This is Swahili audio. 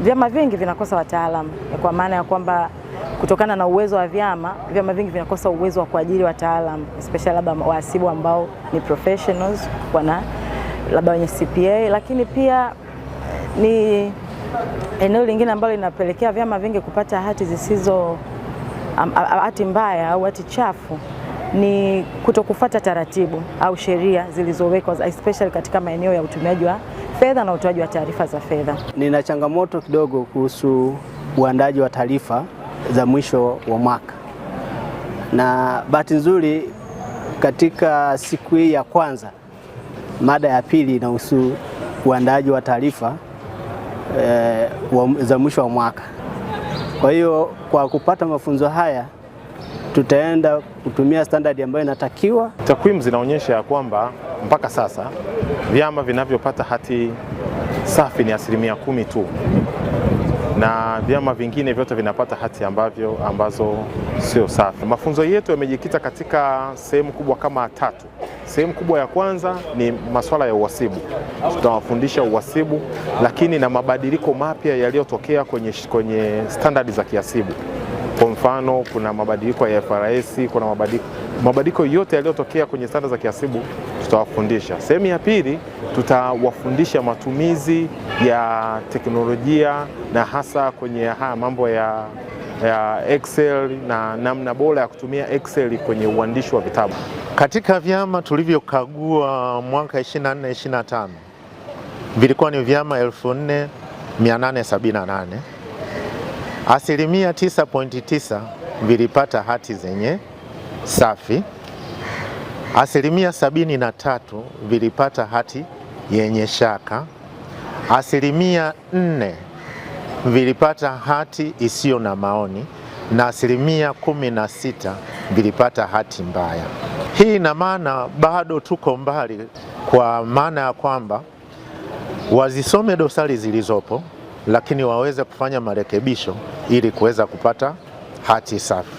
vyama vingi vinakosa wataalamu, kwa maana ya kwamba kutokana na uwezo wa vyama vingi vinakosa uwezo wa kuajiri wataalamu, especially labda wahasibu ambao ni professionals, wana labda wenye CPA. Lakini pia ni eneo lingine ambalo linapelekea vyama vingi kupata hati zisizo hati mbaya au hati chafu ni kutokufuata taratibu au sheria zilizowekwa, especially katika maeneo ya utumiaji wa fedha na utoaji wa taarifa za fedha. Nina changamoto kidogo kuhusu uandaji wa taarifa za mwisho wa mwaka, na bahati nzuri katika siku hii ya kwanza mada ya pili inahusu uandaji wa taarifa za mwisho wa mwaka. Kwa hiyo kwa kupata mafunzo haya tutaenda kutumia standard ambayo inatakiwa. Takwimu zinaonyesha ya kwamba mpaka sasa vyama vinavyopata hati safi ni 10% tu, na vyama vingine vyote vinapata hati ambazo sio safi. Mafunzo yetu yamejikita katika sehemu kubwa kama 3. Sehemu kubwa ya kwanza ni masuala ya uhasibu. Tutawafundisha uhasibu, lakini na mabadiliko mapya yaliyotokea kwenye standardi za kihasibu. Kwa mfano, kuna mabadiliko ya IFRS, kuna mabadiliko yote yaliyotokea kwenye standardi za kihasibu tutawafundisha. Sehemu ya pili tutawafundisha matumizi ya teknolojia na hasa kwenye haya mambo ya Excel na namna bora ya kutumia Excel kwenye uandishi wa vitabu. Katika vyama tulivyokagua mwaka 24-25 vilikuwa ni vyama 4878. Asilimia 9.9 vilipata hati zenye safi. Asilimia 73 vilipata hati yenye shaka. Asilimia 4 vilipata hati isiyo na maoni, na asilimia 16 vilipata hati mbaya. Hii ina maana bado tuko mbali, kwa maana ya kwamba wazisome dosari zilizopo, lakini waweze kufanya marekebisho ili kuweza kupata hati safi.